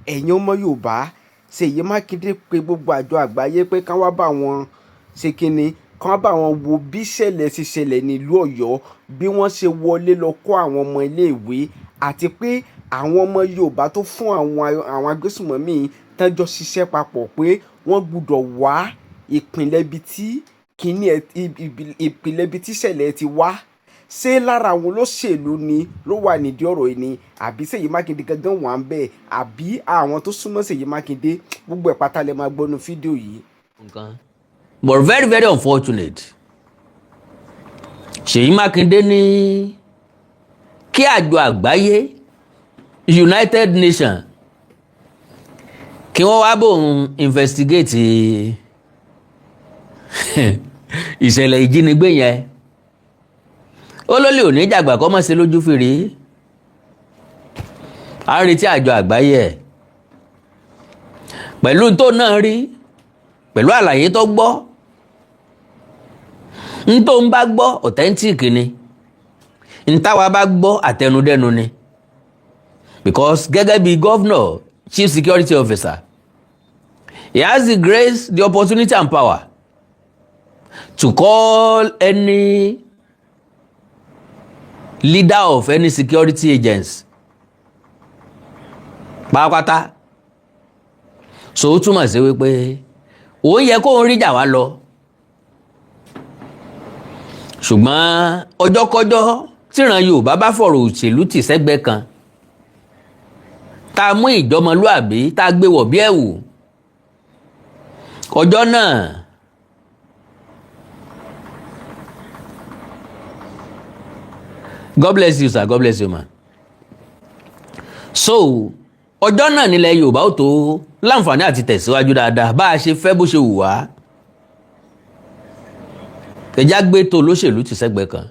ẹ̀yin ọmọ Yorùbá Seyi Makinde pé gbogbo àjọ àgbáyé pé ká wá bá wọn ṣe kínní, ká wá bá wọn wo bí ìṣẹ̀lẹ̀ ṣe ṣẹlẹ̀ nílùú Ọ̀yọ́, bí wọ́n ṣe wọlé lọ kó àwọn ọmọ iléèwé, àti pé àwọn ọmọ Yorùbá tó fún àwọn agbésùnmọ̀mí tọ́jọ́ ṣiṣẹ́ papọ̀ pé wọ́n gbúdọ̀ wá ìpínlẹ̀ ibi tí ìṣẹ̀lẹ̀ ti wá. Ṣé lára àwọn olóṣèlú ni ló wà nídìí ọ̀rọ̀ yìí ni, àbí Seyi Makinde gangan wà ń bẹ̀, àbí àwọn tó súnmọ́ Seyi Makinde? Gbogbo ẹ̀ pátá lẹ máa gbọ́ nínú fídíò yìí. But very very unfortunate. Seyi Makinde ní kí àjọ àgbáyé United Nations kí wọ́n wá bóun investigate ìṣẹ̀lẹ̀ ìjínigbé yẹn. Ó ló lè òní jàgbà kọ́ mọ́ sí lójú fèrè. A ń retí àjọ àgbáyé ẹ̀ pẹ̀lú tó náà rí, pẹ̀lú àlàyé tó gbọ́. N tó ń bá gbọ́ authentic ni, n táwa bá gbọ́ àtẹnudẹ́nu ni. Because gẹ́gẹ́ bí governor, chief security officer, he has the grace, the opportunity and power to call any leader of any security agency pátápátá. So ó túmọ̀ sí wípé ó yẹ kó ń rí jà wá lọ. Ṣùgbọ́n ọjọ́kọ́jọ́ tíran Yorùbá bá fọ̀rọ̀ òṣèlú tì sẹ́gbẹ́ kan, tá a mú ìjọmọlúàbí tá a gbé wọ̀ bí ẹ̀wù, ọjọ́ náà God bless you sir, God bless you man. So ọjọ́ náà nílẹ̀ Yorùbá ó tó láǹfààní àti tẹ̀síwájú dáadáa bá a ṣe fẹ́ bó ṣe wù wá. Ẹjá gbé tó lóṣèlú ti sẹ́gbẹ́ kan.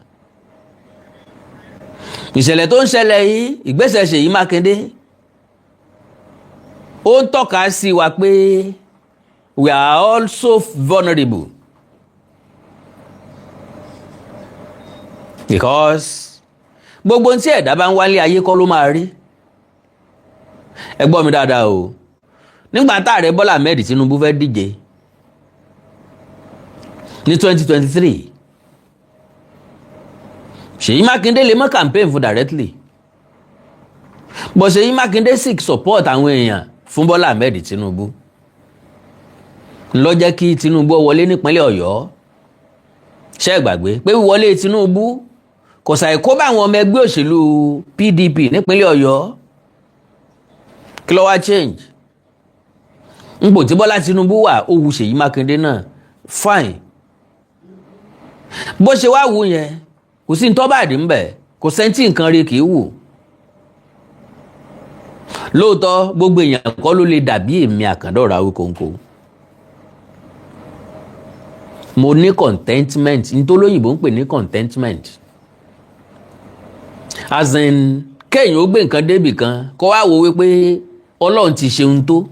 Ìṣẹ̀lẹ̀ tó ń ṣẹlẹ̀ yìí, ìgbésẹ̀ Seyi Makinde, ó ń tọ́ka sí wa pé we are also vulnerable. Because gbogbo tí ẹ̀dá bá ń wálé ayé kọ́ ló máa rí. Ẹ gbọ́ mi dáadáa o. Nígbà tá Ààrẹ Bọ́lá Ahmed Tinubu fẹ́ díje ní 2023, Seyi Makinde lè mọ́ campaign fún directly, but Seyi Makinde seek support àwọn èèyàn fún Bọ́lá Ahmed Tinubu. Ló jẹ́ kí Tinubu wọlé nípínlẹ̀ Ọ̀yọ́. Ṣé ẹ gbàgbé pé wíwọlé Tinubu kò ṣàì kó bá àwọn ọmọ ẹgbẹ́ òṣèlú PDP nípínlẹ̀ Ọ̀yọ́. Kí ló wá change? Ipò tí Bọ́lá Tinubu wà ó wù Seyi Makinde náà, fine. Bó ṣe wá wù yẹn, kò sí tó bá dì ń bẹ̀, kò sẹ́ńtì nǹkan rí kì í wù. Lóòótọ́ gbogbo èèyàn kọ́ ló lè dàbí èmi Àkàndọ̀rọ̀ Awíkonko. Mo ní contentment, ní tó lóyìnbó ń pè ní contentment. As in, kéèyàn ó gbé nǹkan débì kan kó wá wo wípé Ọlọ́run ti ṣeun tó.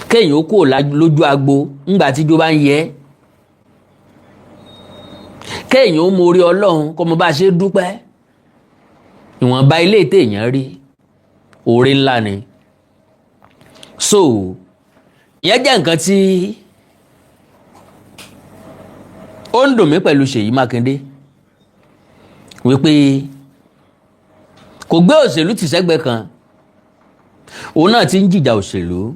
Kéèyàn ó kúrò lójú agbo ńgbà tíjó bá ń yẹ. Kéèyàn ó mórí Ọlọ́run kó mo bá ṣe dúpẹ́. Ìwọ̀nba ilé téèyàn rí, oore ńlá ni. So ìyẹn jẹ́ nǹkan tí ó ń dùn mí pẹ̀lú Seyi Makinde, wípé kò gbé òṣèlú tì sẹ́gbẹ́ kan. Òun náà ti ń jìjà òṣèlú.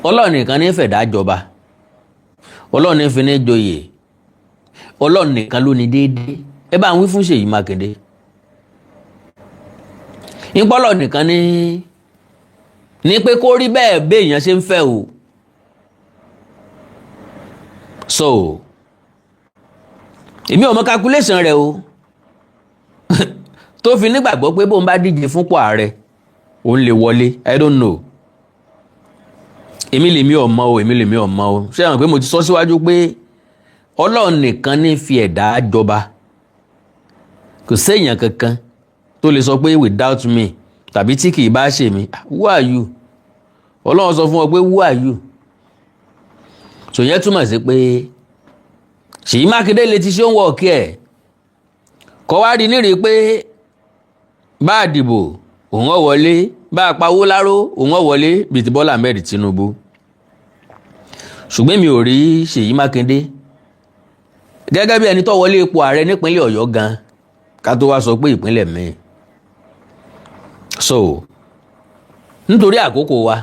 Ọlọ́run nìkan ní fẹ̀dá jọba, Ọlọ́run ní fi ní joyè, Ọlọ́run nìkan ló ní déédéé. Ẹ bá ń wí fún Seyi Makinde. Ìpọ́lọ̀ nìkan ní pé kó rí bẹ́ẹ̀ béèyàn ṣe ń fẹ́ o. So èmi ò mọ calculation rẹ̀ o tó fi nígbàgbọ́ pé bóun bá díje fúnpò ààrẹ òun lè wọlé. I don't know. Èmi lèmi ò mọ̀ o. Ṣé àwọn pé mo ti sọ síwájú pé Ọlọ́run nìkan ní fi ẹ̀dá jọba. Kò séèyàn kankan tó lè sọ pé without me tàbí tí kìí bá ṣe mi. Who are you? Ọlọ́run sọ fún ọ pé who are you? So yẹn túmọ̀ sí pé Seyi Makinde lè ti ṣe ń wọ̀ kí ẹ̀ kọ́ wá rí nírí pé bá dìbò òun ó wọlé, bá a pawó láró òun ó wọlé bíi ti Bọ́lá Ahmed Tinubu. Ṣùgbọ́n mi ò rí Ṣèyí Mákindé gẹ́gẹ́ bí ẹni tó wọlé ipò ààrẹ nípínlẹ̀ Ọ̀yọ́ gan, ká tó wá sọ pé ìpínlẹ̀ mi. So nítorí àkókò wa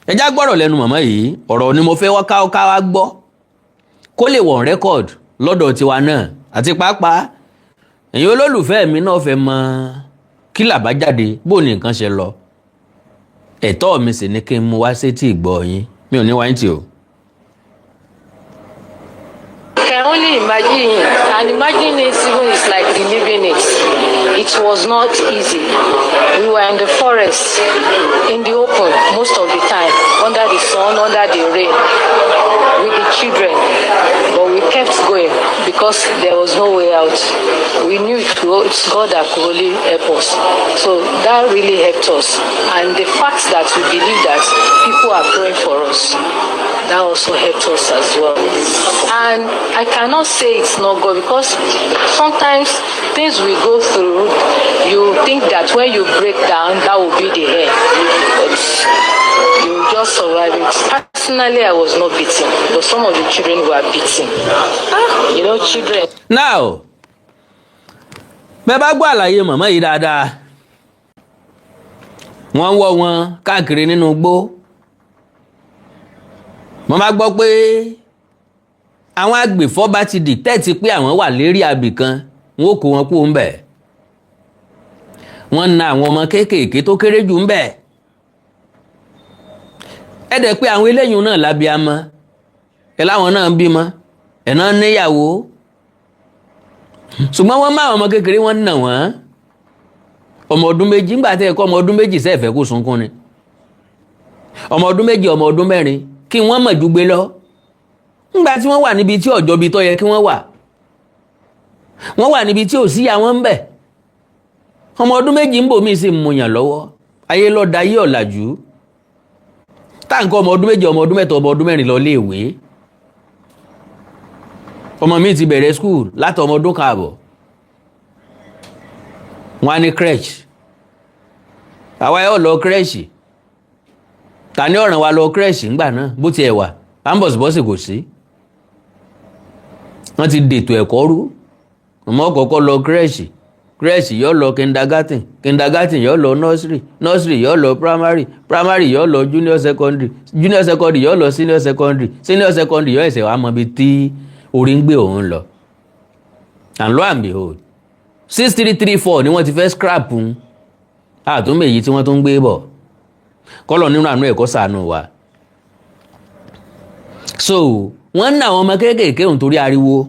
ẹ já gbọ́rọ̀ lẹ́nu màmá yìí, ọ̀rọ̀ ni mo fẹ́ wá ká wá gbọ́ kó lè wọ̀n rẹ́kọ̀d lọ́dọ̀ tiwa náà, àti pàápàá ẹ̀yin olólùfẹ́ mi náà fẹ́ mọ kí làbájáde bó ní nǹkan ṣe lọ. Ẹ̀tọ́ mi sì ni kí n mú wá sétí ìgbọ́ yín, mi ò ní wáyé tí o. Can only imagine, and imagine it even is like reliving it. It was not easy. We were in the forest, in the open most of the time, under the sun, under the rain, with the children. But we kept going because there was no way out. We knew it's God that could only help us. So that really helped us. And the fact that we believe that people are praying for us, that also helped us as well. And I cannot say it's not God, because sometimes things we go through, you think that when you break down, that will be the end. But you just survive it. Personally, I was not beaten, but some of the children were beaten. You know, children. Now, bẹ́ẹ̀ bá gbọ́ àlàyé màmá yìí dáadáa, wọ́n wọ́ wọn káàkiri nínú igbó. Mo máa gbọ́ pé àwọn agbèfọ́ba ti dìtẹ́ẹ̀tì pé àwọn wà lérí abì kan, wọ́n kó wọn kúrò ńbẹ̀. Wọ́n na àwọn ọmọ kéékèèké tó kéré jù ńbẹ̀. Ẹ dẹ̀ pé àwọn eléyìí náà lábíamọ, ẹ láwọn náà ń bímọ, ẹ̀ náà níyàwó. Ṣùgbọ́n wọ́n má àwọn ọmọ kékeré wọ́n nà wọ́n. Ọmọ ọdún méjì, ńgbà tẹ́ ẹ kọ́ ọmọ ọdún méjì sẹ́ẹ̀fẹ́ kó sunkún ni. Ọmọ ọdún méjì, ọmọ ọdún mẹ́rin kí wọ́n mọ̀ ju gbé lọ. Ńgbà tí wọ́n wà níbi tí ọjọ́ bí tó yẹ kí wọ́n wà. Wọ́n wà níbi tí ò sí ya wọ́n ń bẹ̀. Ọmọ ọdún méjì ń bò mí sì mú yàn lọ́wọ́. Ayé lọ da ayé ọ̀làjú. Táǹkọ́ ọmọ ọdún méjì, ọmọ ọdún mẹ́ta, ọmọ ọdún mẹ́rin lọ léèwé. Ọmọ mi ti bẹ̀rẹ̀ school láti ọmọ ọdún káàbọ̀. Wọ́n á ní crèche. Àwa yóò lọ crèche. Ta ní ọ̀ràn wa lọ crèche ńgbà náà bó ti ẹ̀ wà, ambọ̀sibọ́sì kò sí. Wọ́n ti dètò ẹ̀kọ́ rú. Ọmọ kọ́kọ́ lọ crèche yóò lọ kindergarten yóò lọ nursery yóò lọ primary yóò lọ junior secondary yóò lọ senior secondary yóò ẹ̀sẹ̀ wá mọ bí tí orí ń gbé òun lọ. And lo and behold, 6334 ni wọ́n ti fẹ́ scrap un. Àtúnbẹ̀ èyí tí wọ́n tún gbé bọ̀. Kọ́lọ̀ nínú àánú ẹ̀kọ́ ṣàánú wa. So wọ́n ń ná àwọn ọmọ kéékèèké òun torí ariwo.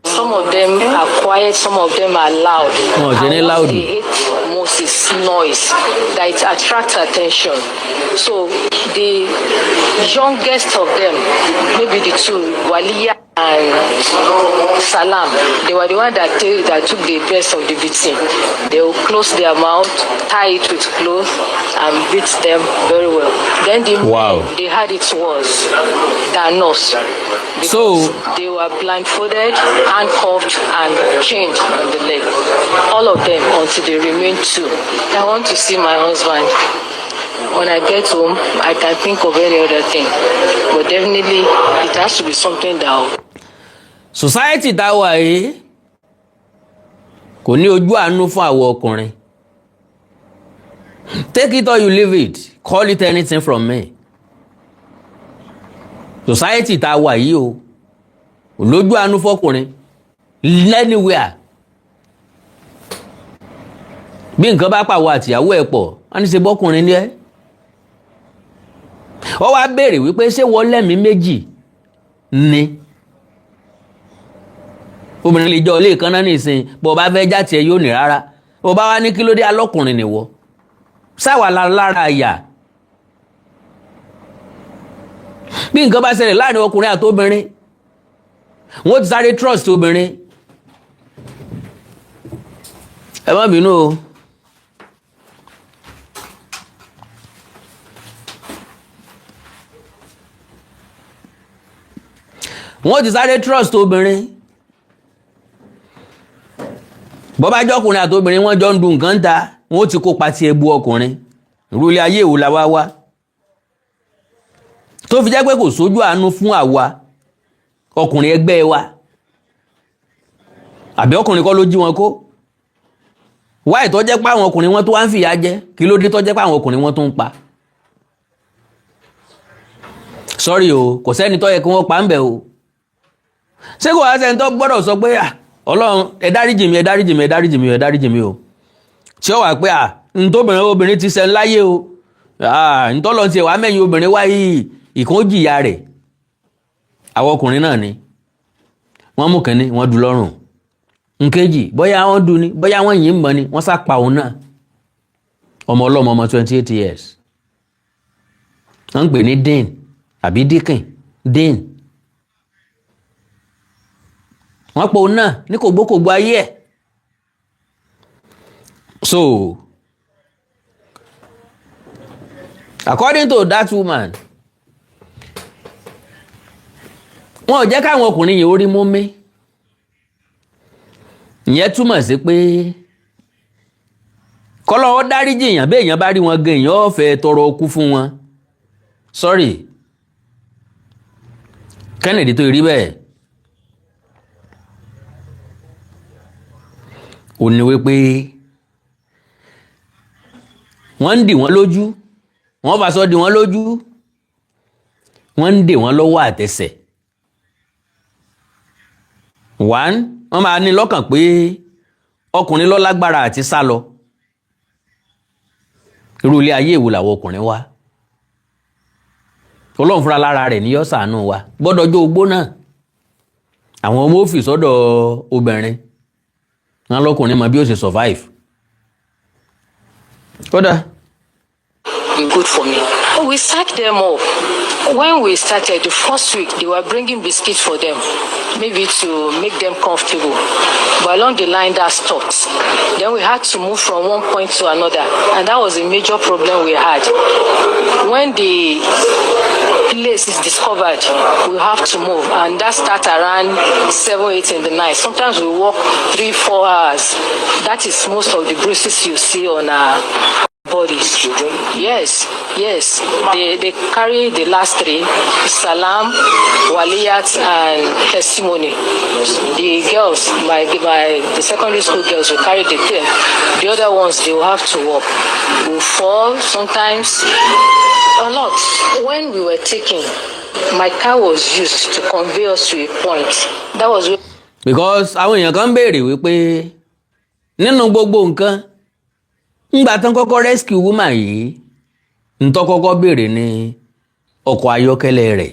Some of them are quiet, some of them are loud. No, they're not loud. They hate most is noise, that it attracts attention. So the youngest of them, maybe the two, Waliya and Salam, they were the one that took the best of the beating. They will close their mouth, tie it with cloth, and beat them very well. Then the men, they had it worse than us. So they were blindfolded, handcuffed, and chained on the leg. All of them until they remained two. I want to see my husband. When I get home, I can think of any other thing. But definitely, it has to be something that... Society tá wà yìí kò ní ojú àánú fún àwọn ọkùnrin. Take it or you leave it. Call it anything from me. Society tá wà yìí o lójú àánú fọ́kùnrin anywhere. Bí nǹkan bá pàwọ́ àtìyàwó ẹ̀ pọ̀, wọ́n ní ṣe bọ́kùnrin ní ẹ́. Ó wá béèrè wípé ṣé wọ́n lẹ́mìí méjì ni. Obìnrin lè jọ ilé kan náà nìsín, bó bá fẹ́ jáde ẹ yóò ní rárá. Bó bá wá ní kí ló dé alọ́kùnrin nìwọ. Sáwà lára àyà. Bí nǹkan bá ṣẹlẹ̀ láàrin ọkùnrin àti obìnrin, wọ́n ti sáré trust obìnrin. Ẹ má bínú o. Wọ́n ti sáré trust obìnrin. Bó bá jọ́kùnrin àti obìnrin wọ́n jọ ń du nǹkan ta, wọ́n ti kópa ti ẹbu ọkùnrin ìrúlé ayé ìwò la wá tó fi jẹ́ pé kò sójú àánú fún àwa ọkùnrin ẹgbẹ́ wa àbí ọkùnrin kọ́ ló jí wọn kó wáì tó jẹ́ pé àwọn ọkùnrin wọn tó wá ń fìyà jẹ kí ló dé tó jẹ́ pé àwọn ọkùnrin wọn tó ń pa sọ́rí o kò sẹ́ni tó yẹ kí wọ́n pa ń bẹ̀ o ṣé kò wá sẹ́ni tó gbọ́dọ̀ sọ pé Ọlọ́run ẹ dáríjì mi ẹ dáríjì mi ẹ dáríjì mi ẹ dáríjì mi o tí ó wà pé obìnrin ti ṣẹ̀ láyé o ntọ́lọ́ ti wà mẹ́yìn obìnrin wáyé ìkójìyà rẹ̀ àwọn ọkùnrin náà ni wọ́n mú kínní wọ́n dù lọ́rùn nkéjì bóyá wọ́n dù ní bóyá wọ́n yìn mọ́ ni wọ́n sá pa òun náà ọmọ ọlọ́mọ ọmọ 28 years wọ́n ń pè ní Dean àbí Deacon Dean wọ́n pa òun náà ní kògbókògbó ayé ẹ̀ so according to that woman wọn ò jẹ́ káwọn ọkùnrin yìí orí mú mi ìyẹn túmọ̀ sí pé kọ́lọ́wọ́ dáríjì èèyàn bí èèyàn bá rí wọn gan èèyàn ó fẹ́ tọrọ okú fún wọn sorry Kennedy tó rí bẹ́ẹ̀ ò ní wípé wọ́n ń dì wọ́n lójú wọ́n bá sọ dì wọ́n lójú wọ́n ń dè wọ́n lọ́wọ́ àtẹsẹ̀ wọ́n máa ní lọ́kàn pé ọkùnrin ló lágbára àti sá lọ irú ilé ayé ìwò làwọn ọkùnrin wá Ọlọ́run fúnra lára rẹ̀ ní yó ṣàánú wa gbọ́dọ̀ jó ogbó náà àwọn ọmọ òfì sọ́dọ̀ obìnrin wọn lọ́kùnrin mọ bí ó ṣe survive kódà. Good for me. We sacked them up. When we started the first week, they were bringing biscuits for them, maybe to make them comfortable. But along the line, that stopped. Then we had to move from one point to another, and that was a major problem we had. When the place is discovered, we have to move, and that starts around 7, 8 in the night. Sometimes we walk 3, 4 hours. That is most of the bruises you see on our bodies. Children? Yes. They carry the last 3: Salam, Waliyat, and testimony. The girls, the secondary school girls, will carry the 10. The other ones, they will have to walk. We fall sometimes a lot. When we were taken, my car was used to convey us to a point. That was because àwọn èèyàn kan béèrè wípé nínú gbogbo nǹkan ńgbà tán kọ́kọ́ rescue woman yìí ntọ́ kọ́kọ́ béèrè ní ọkọ̀ ayọ́kẹ́lẹ́ rẹ̀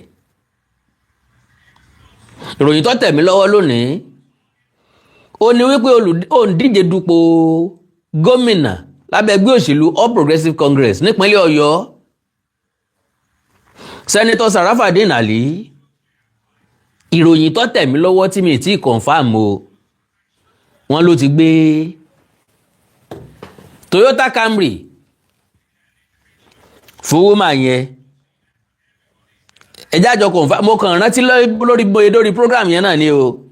ìròyìn tó tẹ̀ mí lọ́wọ́ lónìí ó ní wípé òǹdíje dupò gómìnà lábẹ́ ẹgbẹ́ òṣèlú All Progressives Congress nípínlẹ̀ Ọ̀yọ́ Senator Sarafadeen Ali ìròyìn tó tẹ̀ mí lọ́wọ́ tí mi ti confam o wọ́n ló ti gbé Toyota Camry fún woman yẹn ẹjá jọ confam mo kàn rántí lórí program yẹn náà ni o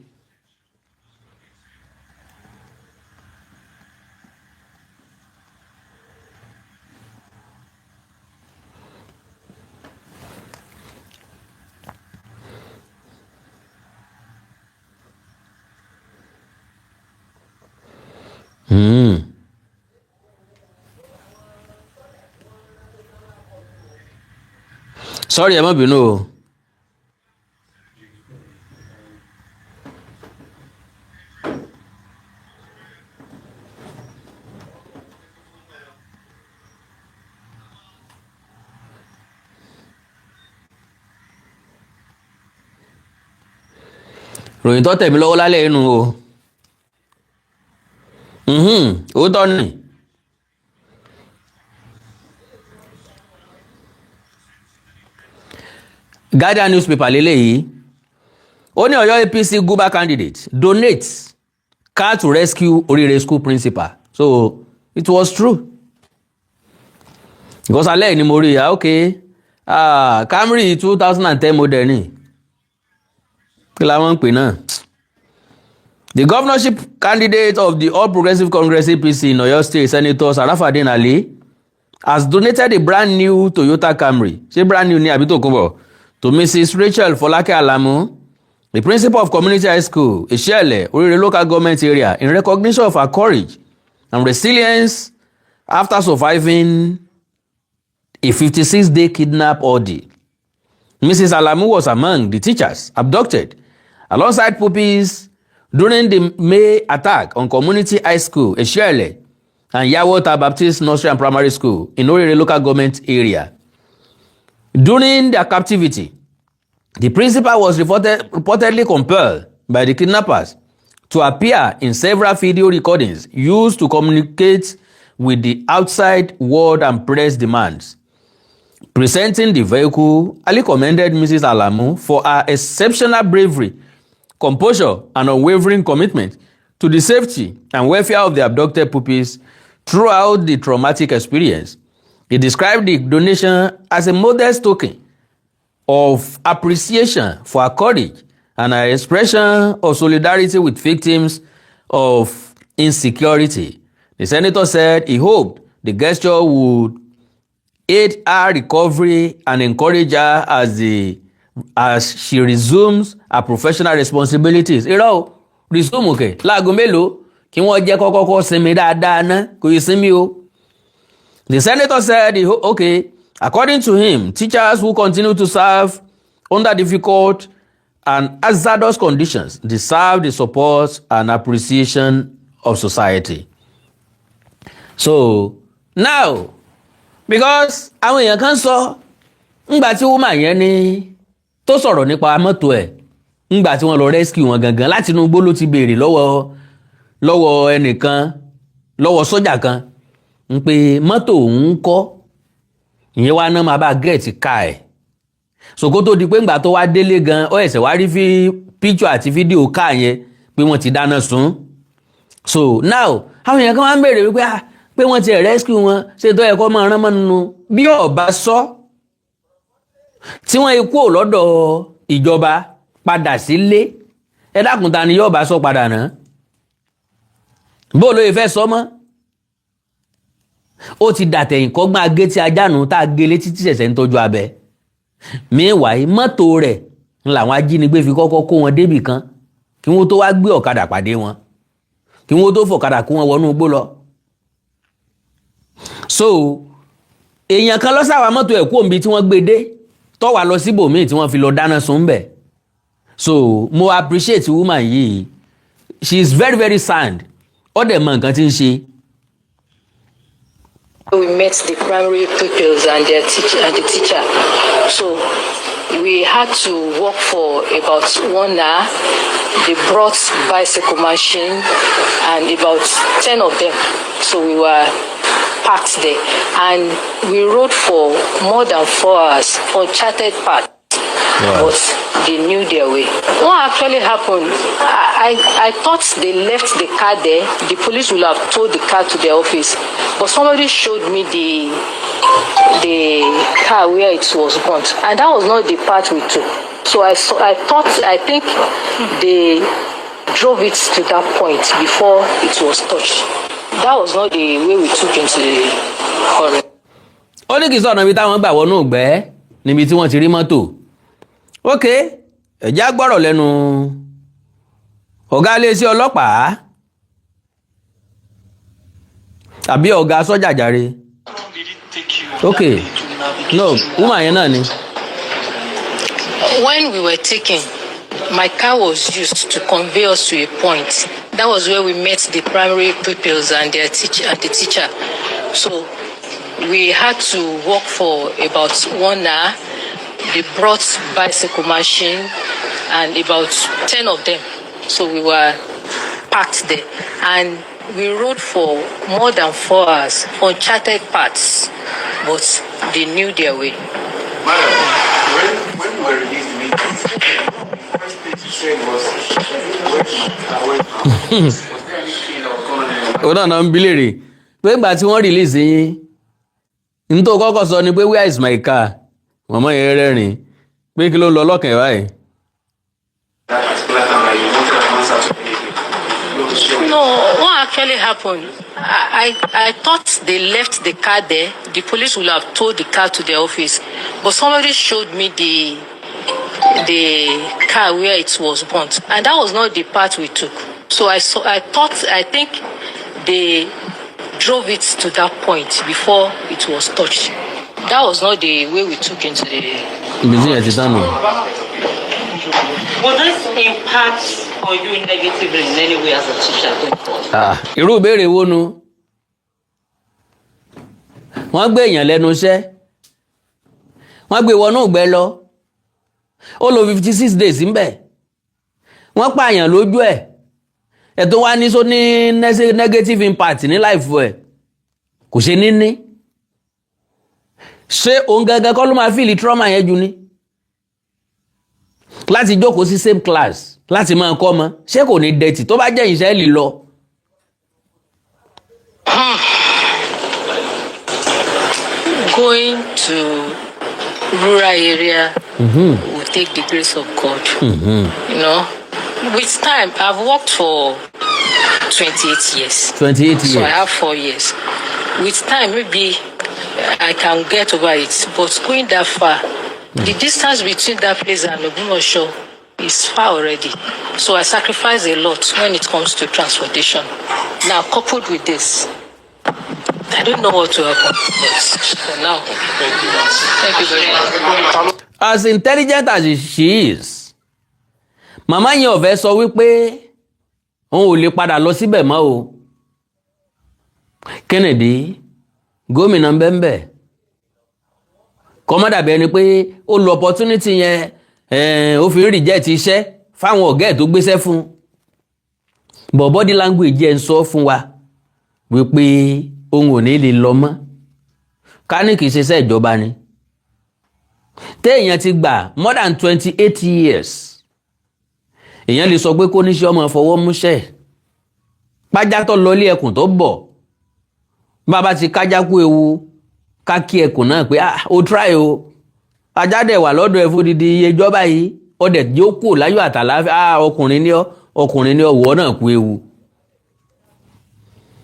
sorry ẹ má bínú o ròyìn tó tẹ̀ mí lọ́wọ́ lálẹ́ inú o òótọ́ ni Guardian newspaper lélẹ́yìí ó ní Ọ̀yọ́ APC Guba candidate donates car to rescue Orire school principal so it was true because alẹ́ ni mo rí Camry 2010 model ni kí la wọ́n ń pè náà The governorship candidate of the All Progressive Congress APC in Oyo State, Senator Sharafadin Ali, has donated a brand new Toyota Camry, brand new to Mrs. Rachel Folake Alamu, the principal of Community High School, Ishele, Orire local government area, in recognition of her courage and resilience after surviving a 56-day kidnap ordeal. Mrs. Alamu was among the teachers abducted alongside pupils during the May attack on Community High School, Ishele, and Yawota Baptist Nursery and Primary School in Orire local government area. During their captivity, the principal was reportedly compelled by the kidnappers to appear in several video recordings used to communicate with the outside world and press demands. Presenting the vehicle, Ali commended Mrs. Alamu for her exceptional bravery, composure, and unwavering commitment to the safety and welfare of the abducted pupils throughout the traumatic experience. He described the donation as a modest token of appreciation for her courage and an expression of solidarity with victims of insecurity. The senator said he hoped the gesture would aid her recovery and encourage her as she resumes her professional responsibilities. Resume okay. Láago mélòó kí wọ́n jẹ́ kọ́kọ́ sinmi dáadáa ná kò yí sinmi o. The senator said, okay, according to him, teachers who continue to serve under difficult and hazardous conditions deserve the support and appreciation of society. So, now, because àwọn èèyàn kan sọ, ńgbà tí woman yẹn ní tó sọ̀rọ̀ nípa mọ́tò ẹ̀, ńgbà tí wọ́n lọ rescue wọn gangan láti inú igbó ló ti béèrè lọ́wọ́ ẹnìkan, lọ́wọ́ sójà kan, ń pé mọ́tò òun kọ́, ìyẹn wá náà máa bá get ká ẹ̀. So kó tó di pé ńgbà tó wá délé gan, ó ẹ̀sẹ̀ wá rí picture àti fídíò ká yẹn pé wọ́n ti dáná sun. So now, àwọn èèyàn kan wá ń béèrè wípé pé wọ́n ti rescue wọn ṣe tó ẹ̀kọ́ máa rán mọ́ nínú bí ọba sọ tí wọ́n ikú lọ́dọ̀ ìjọba padà sílé ẹ dákun ta ni yóò bá sọ padà náà bó ló fẹ́ sọ mọ́ ó ti dàtẹ̀yìn kọ́gbọ́n agé tí ajánu tá a gé létí tí ṣẹ̀ṣẹ̀ ń tọ́jú abẹ meanwhile mọ́tò rẹ̀ ń làwọn ajínigbé fi kọ́kọ́ kó wọn débì kan kí wọ́n tó wá gbé ọ̀kadà pàdé wọn kí wọ́n tó fọ̀kadà kó wọn wọnú igbó lọ. So èèyàn kan lọ sáwà mọ́tò ẹ̀ kú òǹbí tí wọ́n gbé dé tó wà lọ síbòmíì tí wọ́n fi lọ dáná sun bẹ̀. So mo appreciate woman yìí, she is very very sound, ó dẹ̀ mọ nǹkan tí ń ṣe. We met the primary pupils and their teacher and the teacher. So we had to walk for about 1 hour. They brought bicycle machine and about 10 of them. So we were parked there and we rode for more than 4 hours on chartered path. Wow. But they knew their way. What actually happened, I thought they left the car there. The police will have towed the car to their office. But somebody showed me the car where it was burnt. And that was not the part we took. So I think they drove it to that point before it was touched. That was not the way we took into the forest. Ó ní kì í sọ̀nà ibi táwọn gbà wọnú ìgbẹ́ níbi tí wọ́n ti rí mọ́tò. Ok, ẹ̀já gbọ́rọ̀ lẹ́nu ọ̀gá iléeṣẹ́ ọlọ́pàá àbí ọ̀gá sọ́jà jàre. Ok, no, woman yẹn náà ni. When we were taken, my car was used to convey us to a point. That was where we met the primary pupils and their teacher and the teacher. So we had to walk for about 1 hour. They brought bicycle machine and about 10 of them. So we were parked there and we rode for more than 4 hours on chartered paths, but they knew their way. Madam, when you were released immediately, the first thing you said was, ó náà ń bílèrè pé ìgbà tí wọ́n release yín ní tó kọ́kọ́ sọ ni pé where is my car mọ̀mọ́ yẹn rẹ́rìn pé kí ló lọ lọ́kàn ẹ̀ báyìí. that particular time you wanted an answer to anything. No, what actually happened? I thought they left the car there. The police would have towed the car to the office, but somebody showed me the car where it was burnt, and that was not the part we took. So I think they drove it to that point before it was touched. That was not the way we took into the. Will this impact on you negatively in any way as a teacher going forward? Irú ìbéèrè wo nu? Wọ́n gbé èèyàn lẹ́nu iṣẹ́. Wọ́n gbé wọnú ìgbẹ́ lọ. Ó lò 56 days ńbẹ̀. Wọ́n pààyàn lójú ẹ̀. Ẹ̀ tó wá ní só ní negative impact ní life ẹ̀. Kò ṣe níní. Ṣé òun gangan kọ́ ló máa feel trauma yẹn jù ni? Láti jókòó sí same class láti máa kọ́ ọmọ ṣé kò ní dẹ̀tì tó bá jẹ́ ìṣẹ́ lè lọ. Going to rural area will take the grace of God. You know, with time, I've worked for 28 years. 28 years. So I have 4 years. With time, maybe I can get over it. But going that far, the distance between that place and Ogumosho is far already. So I sacrifice a lot when it comes to transportation. Now, coupled with this, I don't know what will happen. But for now, thank you very much. As intelligent as she is, màmá yẹn ò fẹ́ sọ wípé òun ò lè padà lọ síbẹ̀ mọ́ o. Kennedy, gómìnà bẹ́ẹ̀ kọ́mọ́dà bẹ́ẹ̀ ni pé ó lo opportunity yẹn ó fi reject iṣẹ́ fáwọn ọ̀gá ẹ̀ tó gbéṣẹ́ fún. But body language yẹn ń sọ fún wa wípé òun ò ní lè lọ mọ́. Ká ní kìí ṣiṣẹ́ ìjọba ni. Téèyàn ti gbà more than 28 years. Èèyàn lè sọ pé kó níṣẹ́ ọmọ fọwọ́ múṣẹ́. Pájá tó lọ ilé ẹkùn tó bọ̀. Bàbá ti kájá kú ewu ká kí ẹkùn náà pé ó try o. Ajá dẹ̀ wà lọ́dọ̀ ẹ̀ fódìdí iye ìjọba yìí. Ọdẹ̀ yóò kú láyọ̀ àtàlàáfíà ọkùnrin ní ọwọ́ náà kú ewu.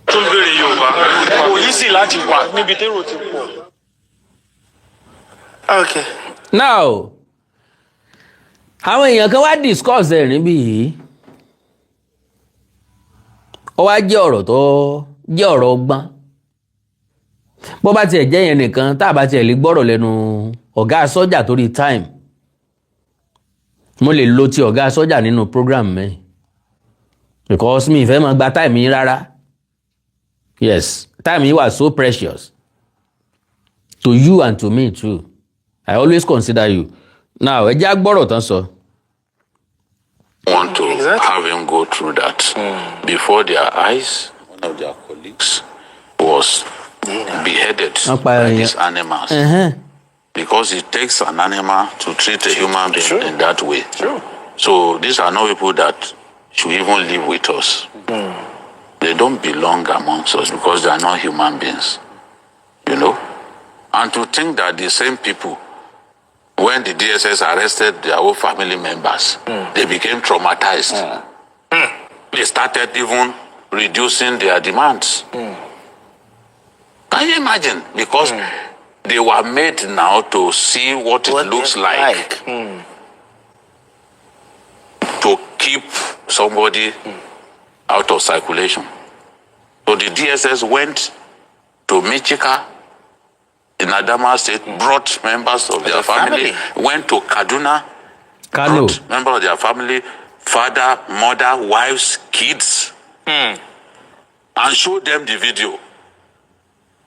Tó ń béèrè Yorùbá kò yí sí láti wà níbi térò ti pọ̀. Okay. Now, àwọn èèyàn kan wá discuss ẹ̀ níbí yìí. Ó wá jẹ́ ọ̀rọ̀ tó jẹ́ ọ̀rọ̀ ọgbọ́n. Bó bá tiẹ̀ jẹ́ yẹn nìkan tá bá tiẹ̀ lè gbọ́rọ̀ lẹ́nu ọ̀gá sọ́jà torí time. Mo lè lo ti ọ̀gá sọ́jà nínú program mi. Because mi ìfẹ́ máa gba time yín rárá. Yes, time yín was so precious. To you and to me too. I always consider you. Now, ẹ jẹ́ agbọ́rọ̀ tán sọ. Want to have him go through that. Before their eyes, one of their colleagues was beheaded by these animals. Because it takes an animal to treat a human being in that way. So these are not people that should even live with us. They don't belong amongst us because they are not human beings. You know? And to think that the same people, when the DSS arrested their own family members, they became traumatized. They started even reducing their demands. Can you imagine? Because they were made now to see what it looks like to keep somebody out of circulation. So the DSS went to Michika in Adama State, brought members of their family, went to Kaduna, brought members of their family, father, mother, wives, kids, and showed them the video.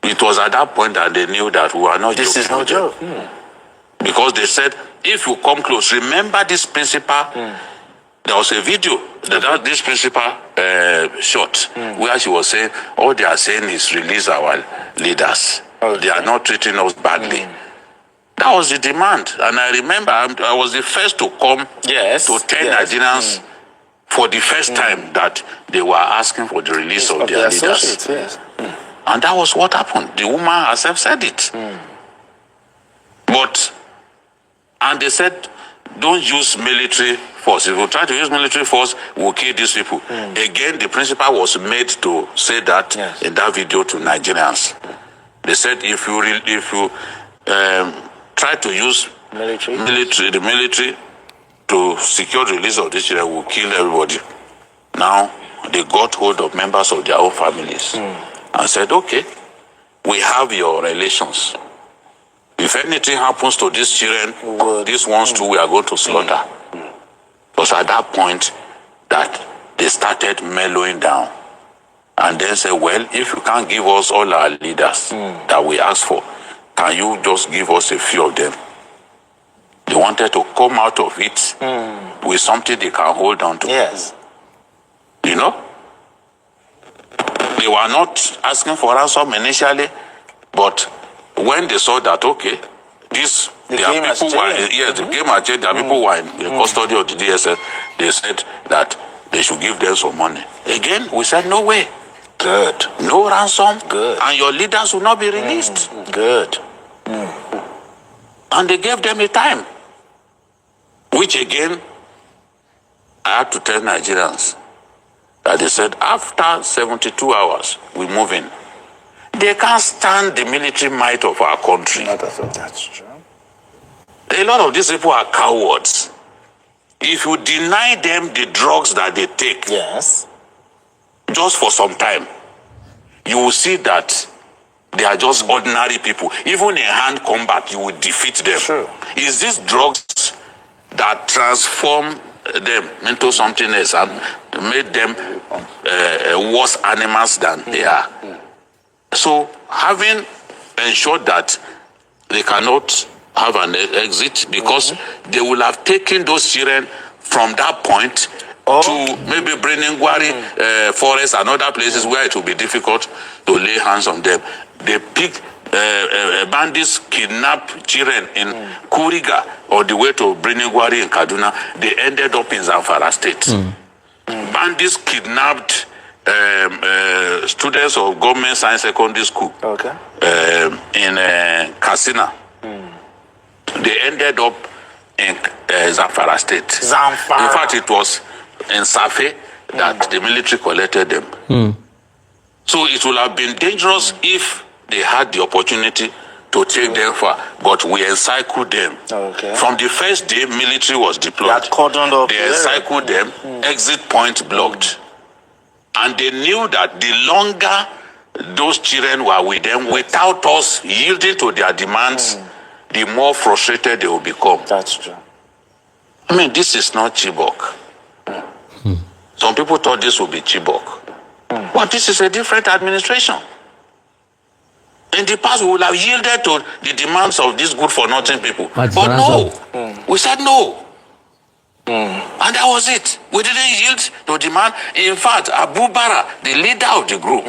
It was at that point that they knew that we were not joking. This is no joke. Because they said, if you come close, remember this principal. There was a video that this principal shot where she was saying, all they are saying is release our leaders. They are not treating us badly. That was the demand. And I remember I was the first to come to tell Nigerians for the first time that they were asking for the release of their leaders. And that was what happened. The woman herself said it. And they said don't use military force. If you try to use military force, we'll kill these people. Again, the principal was made to say that in that video to Nigerians. They said if you try to use the military to secure the release of these children, we'll kill everybody. Now, they got hold of members of their own families and said, okay, we have your relations. If anything happens to these children, these ones too, we are going to slaughter. It was at that point that they started mellowing down. And then said, well, if you can't give us all our leaders that we asked for, can you just give us a few of them? They wanted to come out of it with something they can hold on to. Yes. You know? They were not asking for ransom initially, but when they saw that, okay, the game has changed. The game has changed. There are people who are in custody of the DSS. They said that they should give them some money. Again, we said, no way. Good. No ransom. Good. And your leaders will not be released. Good. And they gave them a time. Which again, I had to tell Nigerians that they said after 72 hours, we move in. They can't stand the military might of our country. That's true. A lot of these people are cowards. If you deny them the drugs that they take, yes, just for some time, you will see that they are just ordinary people. Even in hand combat, you will defeat them. Sure. It's these drugs that transform them into something else and made them worse animals than they are. So, having ensured that they cannot have an exit because they will have taken those children from that point to maybe Breningwari forest and other places where it will be difficult to lay hands on them. They picked bandits kidnapped children in Kuriga or the way to Breningwari in Kaduna. They ended up in Zamfara State. Bandits kidnapped students of government science secondary school in Katsina. They ended up in Zamfara State. Zamfara. In fact, it was in Safe that the military collected them. So it would have been dangerous if they had the opportunity to take them far, but we encircled them. From the first day military was deployed, they encircled them, exit point blocked. And they knew that the longer those children were with them, without us yielding to their demands, the more frustrated they will become. That's true. I mean, this is not Chibok. Some people thought this would be Chibok. But this is a different administration. In the past, we would have yielded to the demands of these good-for-nothing people. But no, we said no. And that was it. We didn't yield to demand. In fact, Abu Bara, the leader of the group,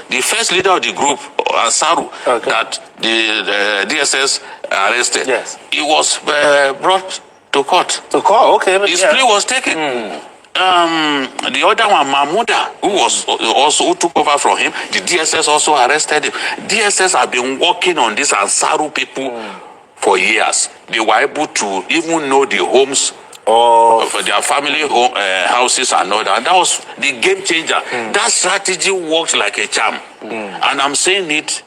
the first leader of the group, Ansaru, that the DSS arrested, he was brought to court. To court, okay. His plea was taken. The other one, Mahmouda, who took over from him, the DSS also arrested him. DSS have been working on these Ansaru people for years. They were able to even know the homes of their family houses and all that. And that was the game changer. That strategy worked like a charm. And I'm saying it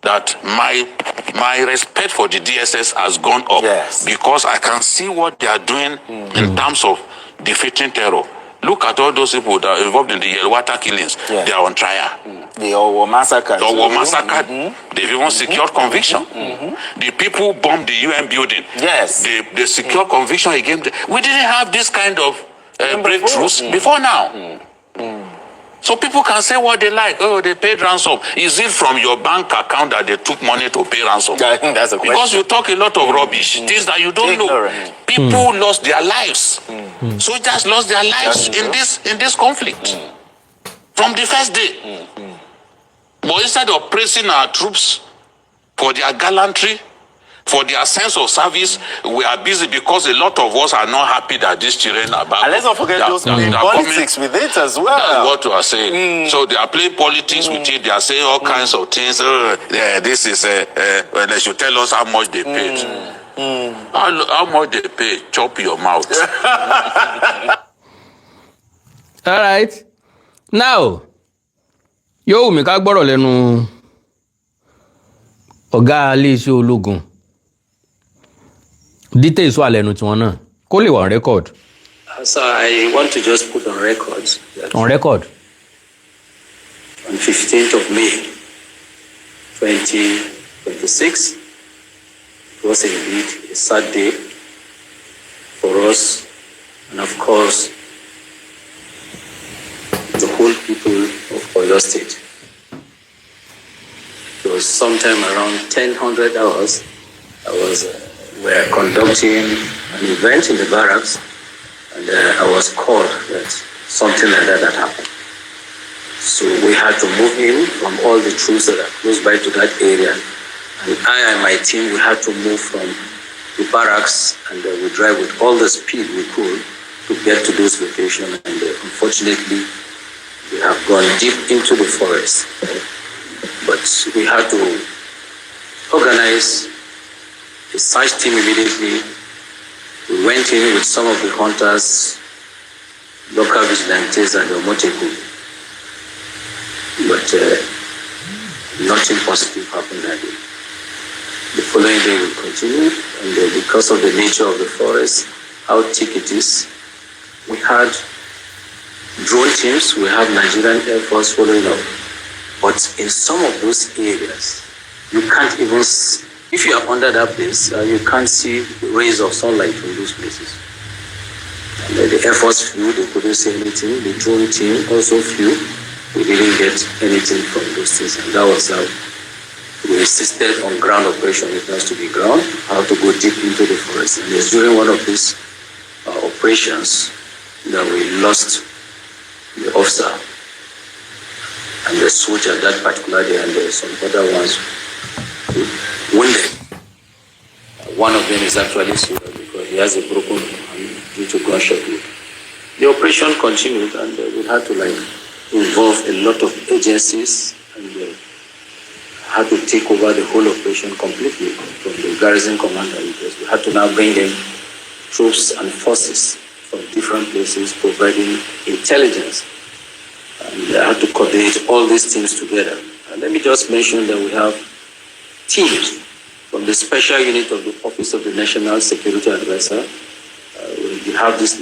that my respect for the DSS has gone up because I can see what they are doing in terms of defeating terror. Look at all those people that are involved in the Yelwata killings. They are on trial. They all were massacred. They've even secured conviction. The people who bombed the UN building. They secured conviction against them. We didn't have this kind of breakthroughs before now. So people can say what they like. Oh, they paid ransom. Is it from your bank account that they took money to pay ransom? I think that's a question. Because you talk a lot of rubbish, things that you don't know. People lost their lives. Soldiers lost their lives in this conflict from the first day. But instead of praising our troops for their gallantry, for their sense of service, we are busy because a lot of us are not happy that these children are back. And let's not forget those playing politics with it as well. That's what we are saying. So they are playing politics with it. They are saying all kinds of things. This is, they should tell us how much they paid. How much they pay? Chop your mouth. All right. Now, yóò wù mí ká gbọ́rọ̀ lẹ́nu ọ̀gá iléeṣẹ́ ológun. Details wà lẹ́nu tiwọn náà kó lè wà on record. So I want to just put on record that On record. on 15th of May 2026, it was indeed a sad day for us and of course the whole people of Oyo State. It was sometime around 10:00 hours. We were conducting an event in the barracks, and I was called that something like that had happened. So we had to move in from all the troops that are close by to that area. And I and my team, we had to move from the barracks, and we drive with all the speed we could to get to those locations. And unfortunately, we have gone deep into the forest. But we had to organize a search team immediately. We went in with some of the hunters, local vigilantes, and the Omoteku. But nothing positive happened that day. The following day we continued, and because of the nature of the forest, how thick it is, we had drone teams, we have Nigerian Air Force following up. But in some of those areas, you can't even, if you are under that place, you can't see rays of sunlight from those places. And the Air Force flew, they couldn't see anything. The drone team also flew. We didn't get anything from those things. And that was how we insisted on ground operation. It has to be ground, how to go deep into the forest. And it's during one of these operations that we lost the officer and the soldier that particular day, and there some other ones wounded. One of them is actually serious because he has a broken arm due to gunshot wound. The operation continued, and we had to involve a lot of agencies, and had to take over the whole operation completely from the garrison commander, because we had to now bring in troops and forces from different places providing intelligence. And I had to coordinate all these teams together. And let me just mention that we have teams from the special unit of the Office of the National Security Advisor. We have this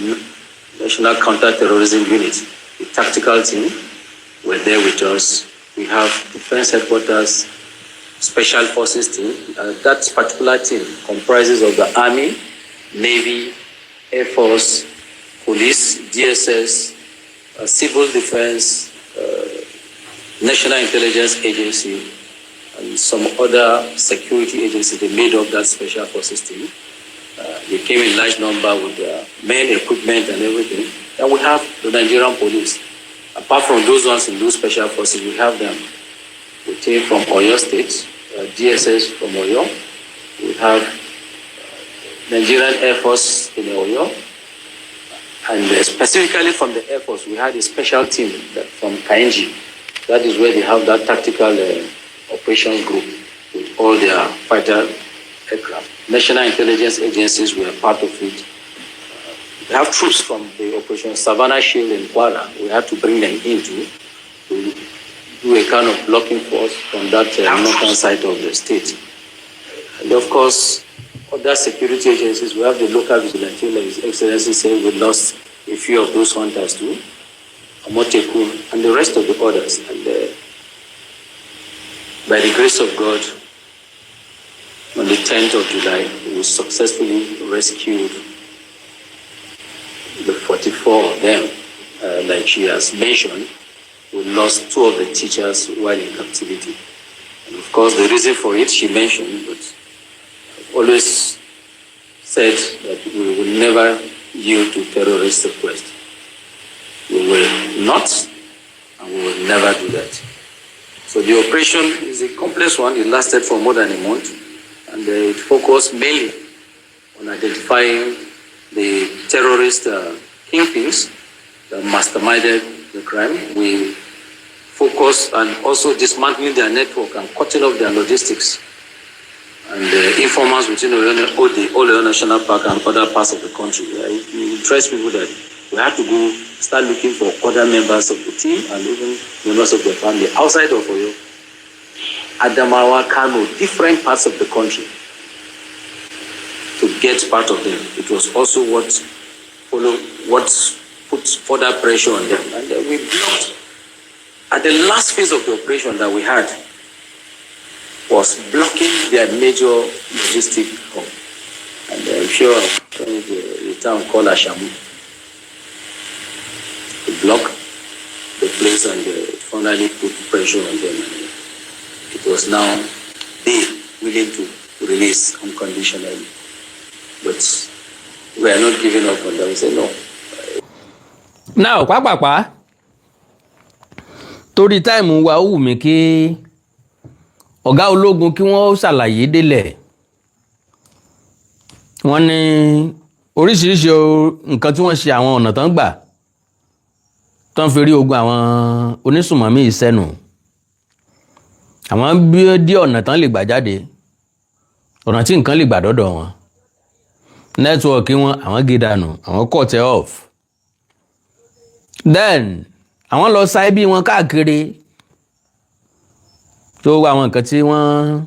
National Counter-Terrorism Unit, the tactical team, were there with us. We have Defense Headquarters, Special Forces team. That particular team comprises of the Army, Navy, Air Force, Police, DSS, Civil Defense, National Intelligence Agency, and some other security agencies. They made up that Special Forces team. They came in large number with their main equipment and everything. And we have the Nigerian Police. Apart from those ones in those Special Forces, we have them. We came from Oyo State, DSS from Oyo. We have Nigerian Air Force in Oyo. And specifically from the Air Force, we had a special team from Kainji. That is where they have that tactical operations group with all their fighter aircraft. National intelligence agencies were part of it. We have troops from the Operation Savannah Shield in Kwara. We had to bring them in to do a kind of blocking force from that northern side of the state. And of course, other security agencies, we have the local vigilante, like His Excellency said, we lost a few of those hunters too, Omoteku, and the rest of the others. And by the grace of God, on the 10th of July, we successfully rescued the 44 of them. Like she has mentioned, we lost 2 of the teachers while in captivity. And of course, the reason for it, she mentioned, but I've always said that we will never yield to terrorist request. We will not, and we will never do that. So the operation is a complex one. It lasted for more than a month, and it focused mainly on identifying the terrorist kingpins that masterminded the crime. We focused on also dismantling their network and cutting off their logistics. and informants within Ologun National Park and other parts of the country. It interests people that we have to go start looking for other members of the team and even members of the family outside of Oyo, Adamawa, Kano, different parts of the country to get part of them. It was also what put further pressure on them. And we blocked. At the last phase of the operation that we had was blocking their major logistic hub. And I'm sure the town called Ashamu to block the place and finally put pressure on them. And it was now they willing to release unconditionally. But we are not giving up on them. We say no. Now, pàápàá torí táìmù wa ó wù mí kí ọ̀gá ológun kí wọ́n ṣàlàyé délẹ̀. Wọ́n ní oríṣiríṣi nǹkan tí wọ́n ṣe àwọn ọ̀nà tán gbà tán fi rí ogun àwọn onísùnmọ̀mí ìsẹ́nu. Àwọn bí dí ọ̀nà tán lè gbà jáde, ọ̀nà tí nǹkan lè gbà dọ́dọ̀ wọn. Nẹ́tíwọ̀kì wọn àwọn gé dànù, àwọn cut off. Then àwọn lọ sa ẹbí wọn káàkiri tó wá àwọn nǹkan tí wọ́n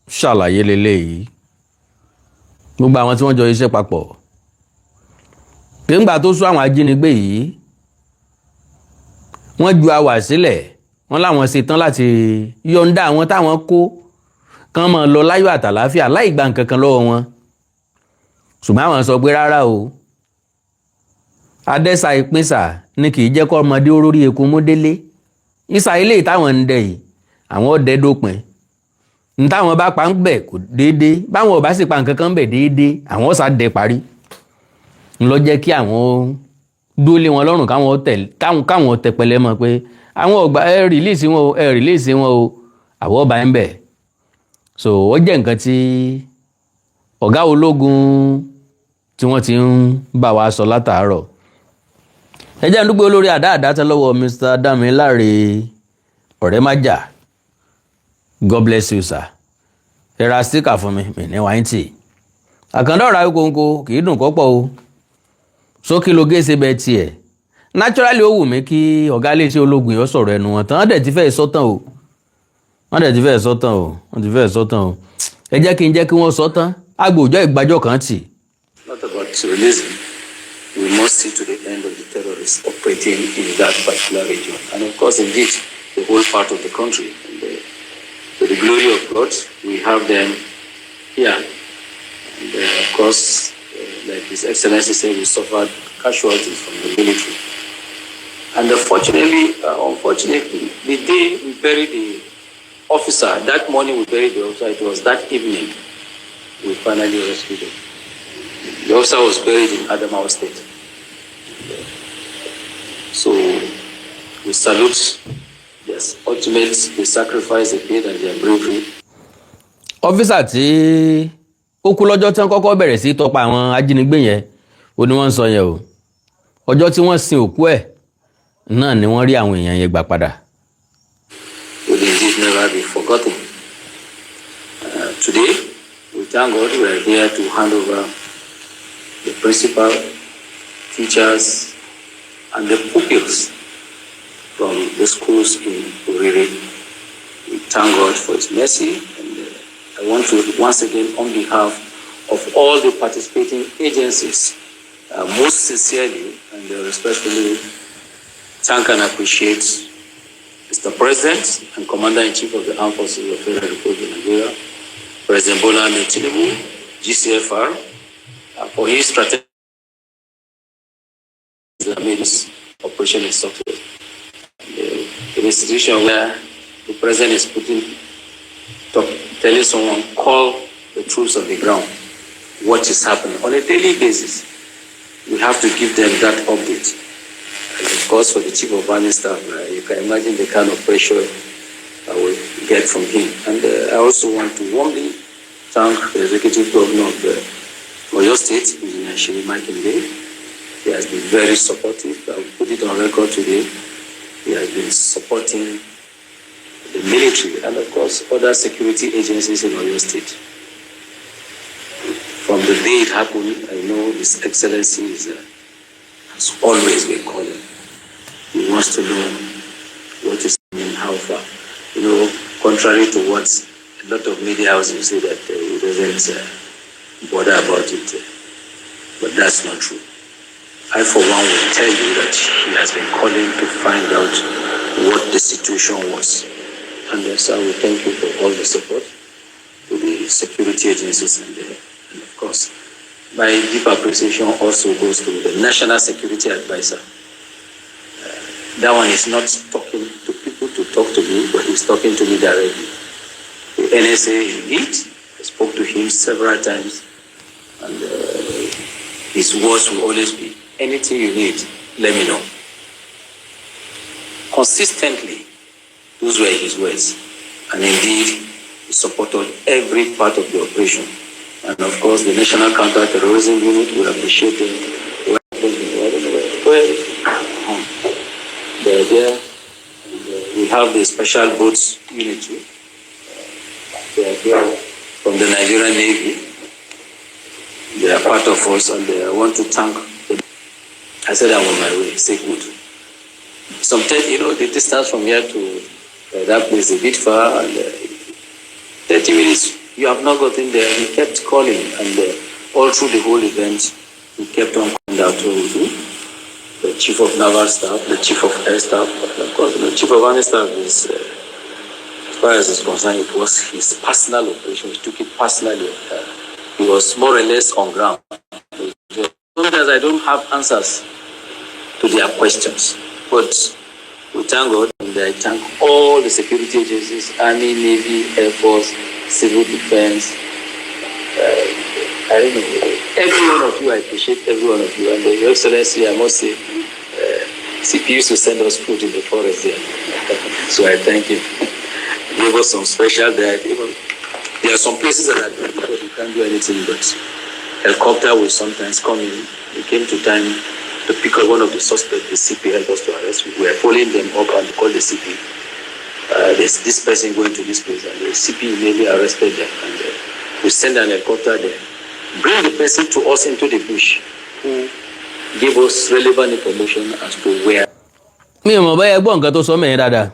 ṣàlàyé lélẹ́yìí. Gbogbo àwọn tí wọ́n jọ iṣẹ́ papọ̀. Pé ńgbà tó sún àwọn ajínigbé yìí, wọ́n ju àwà sílẹ̀, wọ́n láwọn ṣetán láti yọ̀ǹda àwọn táwọn kó kán máa lọ láyọ̀ àtàláfíà láì gba nǹkan kan lọ́wọ́ wọn. Ṣùgbọ́n àwọn sọ pé rárá o, adẹ́sà ìpínsà ní kì í jẹ́ kó ọmọdé orórí eku mú délé. Ìsà ilé ìtàwọn ń dẹ yìí àwọn ọdẹ dópin. Ní táwọn bá pa ń bẹ̀ kò déédéé, báwọn ò bá sì pa nǹkan kan bẹ̀ déédéé, àwọn ọ̀sà dẹ parí. ń lọ jẹ́ kí àwọn dúólé wọn lọ́rùn káwọn tẹpẹlẹ mọ̀ pé àwọn ọgbà rìlíìsì wọn o àwọ̀ ọba ń bẹ̀. So ó jẹ́ nǹkan tí ọ̀gá ológun tí wọ́n ti ń bá wa sọ látàárọ̀. Ẹ jẹ́ n dúpẹ́ olórí àdáàdá tán lọ́wọ́ Mr. Dámiláre Ọ̀rẹ́májà. God bless you sir. Ẹ ra síkà fún mi ní wáyé tì. Àkàndá ọ̀rá kóńkó kì í dùn kọ́pọ̀ o. Sókè ló géṣe bẹ́ẹ̀ tiẹ̀. Naturally ó wù mí kí ọ̀gá iléeṣẹ́ ológun yóò sọ̀rọ̀ ẹnu wọn tán. Wọ́n dẹ̀ ti fẹ́ sọ́tàn o. Ẹ jẹ́ kí wọ́n sọ́tàn. Agbòjọ́ ìgbàjọ́ kan tì. Not about releasing. We must see to the end of the terrorists operating in that particular region. And of course, indeed, the whole part of the country. And to the glory of God, we have them here. And of course, like His Excellency said, we suffered casualties from the military. And unfortunately, the day we buried the officer, that morning we buried the officer, it was that evening we finally rescued him. The officer was buried in Adamawa State. So we salute their ultimate, the sacrifice they paid and their bravery. Ọ́físà tí ó kú lọ́jọ́ tí wọ́n kọ́kọ́ bẹ̀rẹ̀ sí tọpa àwọn ajínigbé yẹn ó ní wọ́n ń sọ yẹn o. Ọjọ́ tí wọ́n sin òkú ẹ̀ náà ni wọ́n rí àwọn èèyàn yẹn gbà padà. Will indeed never be forgotten. Today, we thank God we are here to hand over the principal, teachers, and the pupils from the schools in Uriri. We thank God for His mercy, and I want to once again, on behalf of all the participating agencies, most sincerely and respectfully thank and appreciate Mr. President and Commander-in-Chief of the Armed Forces of the Federal Republic of Nigeria, President Bola Ahmed Tinubu, GCFR, for his strategy that made this operation a success. An institution where the president is telling someone, call the troops on the ground, what is happening. On a daily basis, we have to give them that update. And of course, for the Chief of Army Staff, you can imagine the kind of pressure I will get from him. And I also want to warmly thank the Executive Governor of Oyo State, Engineer Seyi Makinde. He has been very supportive. I will put it on record today. He has been supporting the military and, of course, other security agencies in Oyo State. day it happened, I know His Excellency has always been calling. He wants to know what is happening, how far. Contrary to what a lot of media houses say that he doesn't bother about it, but that's not true. I, for one, will tell you that he has been calling to find out what the situation was. And so we thank you for all the support to the security agencies and of course, my deep appreciation also goes to the National Security Advisor. That one is not talking to people to talk to me, but he's talking to me directly. The NSA indeed, I spoke to him several times, and his words will always be, anything you need, let me know. Consistently, those were his words. And indeed, he supported every part of the operation. And of course, the National Counter-Terrorism Unit will appreciate them. They're there. And, we have the Special Boats Unit too. They are here from the Nigerian Navy. They are part of us, and I want to thank them. I said I'm on my way. Say good. Sometimes, the distance from here to that place is a bit far, and 30 minutes. You have not gotten there. He kept calling, and all through the whole event, he kept on coming down to the Chief of Naval Staff, the Chief of Air Staff, and of course, the Chief of Army Staff is, as far as is concerned, it was his personal operation. He took it personally. He was more or less on ground. Sometimes I don't have answers to their questions, but we thank God, and I thank all the security agencies, Army, Navy, Air Force, Civil Defense. I don't know, every one of you, I appreciate every one of you. And Your Excellency, I must say, CP used to send us food in the forest there. So I thank him. He gave us some special diet. There are some places that you can't do anything, but helicopter will sometimes come in. We came to time to pick up one of the suspects. The CP helped us to arrest. We were following them up and called the CP. There's this person going to this place, and the CP immediately arrested them. And we send an helicopter there. Bring the person to us into the bush, who gave us relevant information as to where. mi ò mọ̀ bóyá gbọ́ nǹkan tó sọ mẹ́rin dáadáa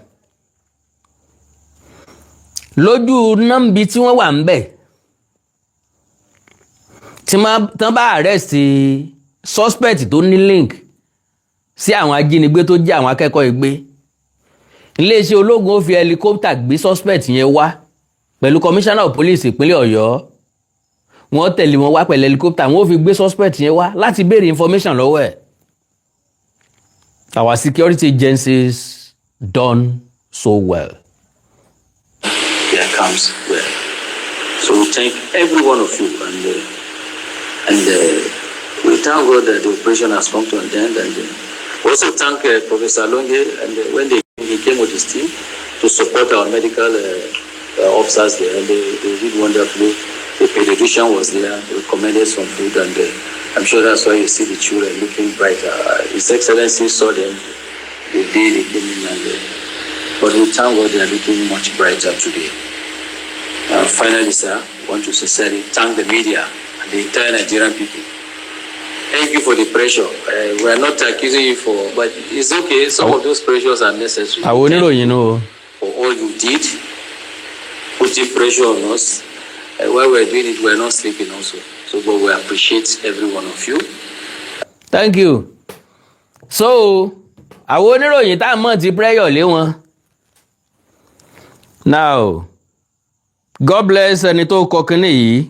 lójú nọ́mbì tí wọ́n wà ń bẹ̀ tí tán bá arrest suspect tó ní link sí àwọn ajínigbé tó jẹ́ àwọn akẹ́kọ̀ọ́ ìgbé iléeṣẹ́ ológun ó fi helicopter gbé suspect yẹn wá pẹ̀lú commissioner of police ìpínlẹ̀ Ọ̀yọ́ wọ́n tẹ̀lé wọn wá pẹ̀lú helicopter wọ́n ó fi gbé suspect yẹn wá láti béèrè information lọ́wọ́ ẹ̀. Our security agencies done so well. There comes well. So we thank every one of you, and we thank God that the operation has come to an end. And we also thank Professor Longe, and when he came with his team to support our medical officers there, and they did wonderfully. The pediatrician was there, recommended some food, and I'm sure that's why you see the children looking brighter. His Excellency saw them the day they came in, but we thank God they are looking much brighter today. Finally, sir, I want to sincerely thank the media and the entire Nigerian people. Thank you for the pressure. We are not accusing you but it's okay. Some of those pressures are necessary. I will know. For all you did, putting pressure on us. While we're doing it, we're not sleeping also. So, but we appreciate every one of you. Thank you. So, àwọn oníròyìn tá mọ̀ ti prayer lé wọn. Now, God bless ẹni tó kọ kíní yìí.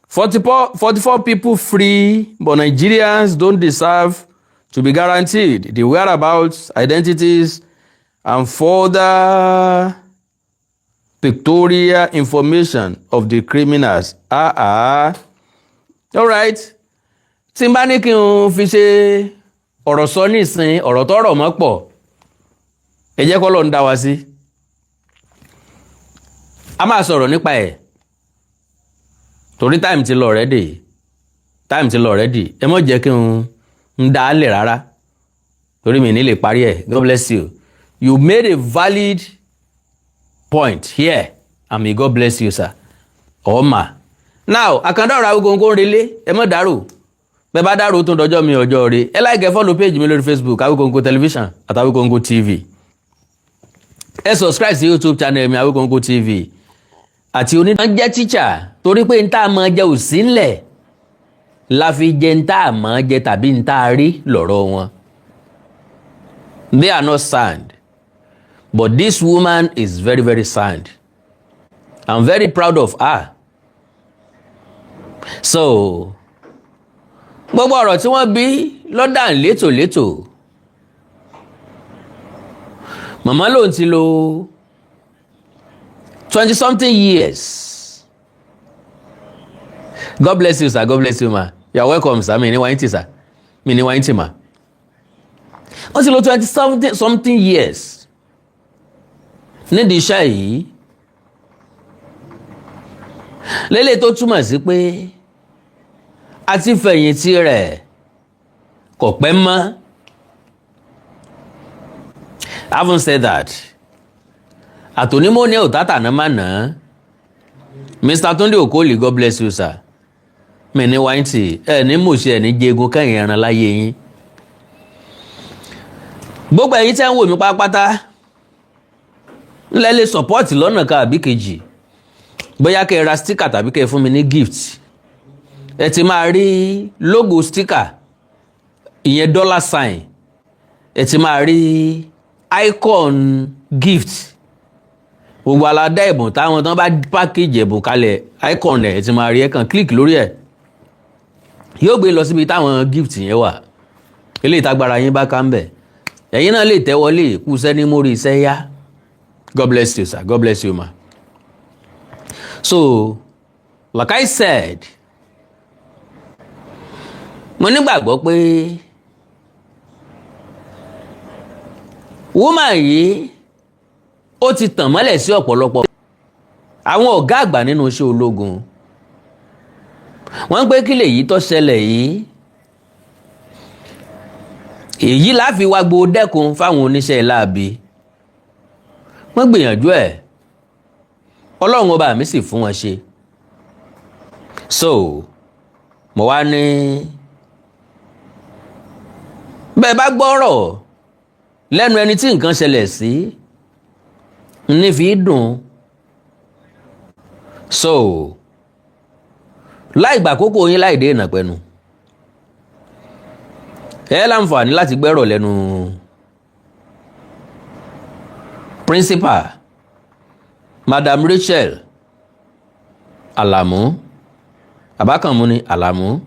44 people free, but Nigerians don't deserve to be guaranteed the whereabouts, identities, and further pictorial information of the criminals. All right. Tí n bá ní kí n fi ṣe ọ̀rọ̀ sọ nísìn ọ̀rọ̀ tọ́rọ̀ mọ́ pọ̀. Ẹ jẹ́ kó lọ ń dá wa sí. A máa sọ̀rọ̀ nípa ẹ̀. Torí time ti lọ already. Ẹ mọ́ jẹ́ kí n dá á lẹ̀ rárá. Torí mi ní lè parí ẹ̀. God bless you. You made a valid point here, and may God bless you, sir. Or ma. now àkàndọ̀rọ̀ Awíkonko ń relé ẹ mọ̀ dárò bẹ́ẹ̀ bá dárò tó dọjọ́ mi ọjọ́ rẹ̀ ẹ like follow page mi lórí Facebook Awíkonko television àti Awíkonko TV ẹ subscribe sí YouTube channel mi Awíkonko TV àti onídàá jẹ́ teacher torí pé n tá a máa jẹ òsì ńlẹ̀ la fi jẹ n tá a máa jẹ tàbí n tá a rí lọ́rọ̀ wọn. They are not sound, but this woman is very, very sound. I'm very proud of her. So gbogbo ọ̀rọ̀ tí wọ́n bí lọ́dà létòlétò màmá lòun ti lò 20-something years. God bless you, sir. God bless you, ma. You are welcome, sir. Mi ni wáyé tì, sir. Mi ni wáyé tì, ma. Wọ́n ti lò 20-something years nídìí iṣẹ́ yìí. Lélẹ̀ tó túmọ̀ sí pé àti fẹ̀yìntì rẹ̀ kò pẹ́ mọ́. Having said that, àtònímọ̀ ní òtátà náà máa nà á. Mr. Tunde Okoli, God bless you, sir. Mi ní wáyé tì ní mòṣe ní jẹgun kẹ́yìn ẹran láyé yín. Gbogbo ẹ̀yin tẹ́ ń wò mí pátápátá lẹ́lẹ́ support lọ́nà kan àbí kejì bóyá kẹ́ ra sticker tàbí kẹ́ fún mi ní gift ẹ ti máa rí logo sticker ìyẹn $sign ẹ ti máa rí icon gift gbogbo aládá ẹ̀bùn táwọn tán bá package ẹ̀bùn kalẹ̀ icon ẹ̀ ti máa rí ẹ kàn click lórí ẹ̀ yóò gbé lọ síbi táwọn gift yẹn wà eléyìí tágbára yín bá ká ń bẹ̀ ẹ̀yin náà lè tẹ́wọlé kú sẹ́ni mórí iṣẹ́ yá. God bless you, sir. God bless you, ma. So, like I said, mo nígbàgbọ́ pé woman yìí ó ti tàn mọ́lẹ̀ sí ọ̀pọ̀lọpọ̀ àwọn ọ̀gá àgbà nínú iṣẹ́ ológun. Wọ́n ń pé kí lèyí tó ṣẹlẹ̀ yìí èyí láfi wá gbó dẹ́kun fáwọn oníṣẹ́ láabi. Wọ́n gbìyànjú ẹ̀ Ọlọ́run ọba mi sì fún wọn ṣe. So mo wá ní bẹ́ẹ̀ bá gbọ́rọ̀ lẹ́nu ẹni tí nǹkan ṣẹlẹ̀ sí ní fi dùn. So láì gbà kókó yín láì dé ìnàpẹ̀nu ẹ láǹfààní láti gbẹ́rọ̀ lẹ́nu principal Madam Rachel Alamu Abakanmu ni Alamu.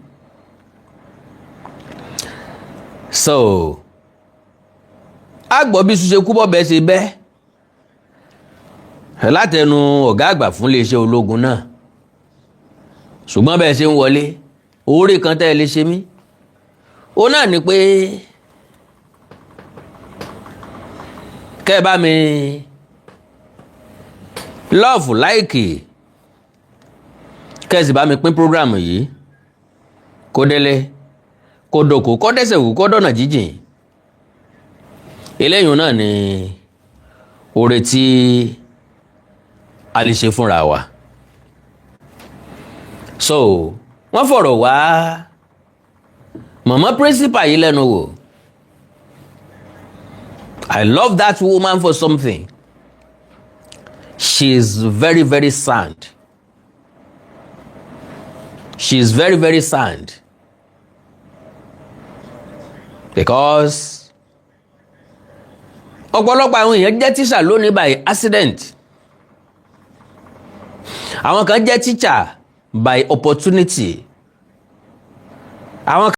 So agbọ́ bí ṣe kú bọ́ bẹ́ẹ̀ ṣe bẹ́ látẹnu ọ̀gá àgbà fún iléeṣẹ́ ológun náà ṣùgbọ́n bẹ́ẹ̀ ṣe ń wọlé oore kan tẹ́ ẹ lè ṣe mí ó náà ni pé kẹ́ ẹ bá mi lọ́ọ̀fù láìkì kẹ́ ẹ sì bá mi pín prógrámù yìí kó délé kó dòkó kó dẹ́sẹ̀ wù kó dọ̀nà jíjìn eléyìí náà ni oore tí a lè ṣe fúnra wa. So wọ́n fọ̀rọ̀ wá mama principal yìí lẹ́nu wò. I love that woman for something. She is very, very sound. She is very, very sound. Because ọ̀pọ̀lọpọ̀ àwọn èèyàn jẹ́ tíṣà lónìí by accident. Àwọn kan jẹ́ teacher by opportunity. Àwọn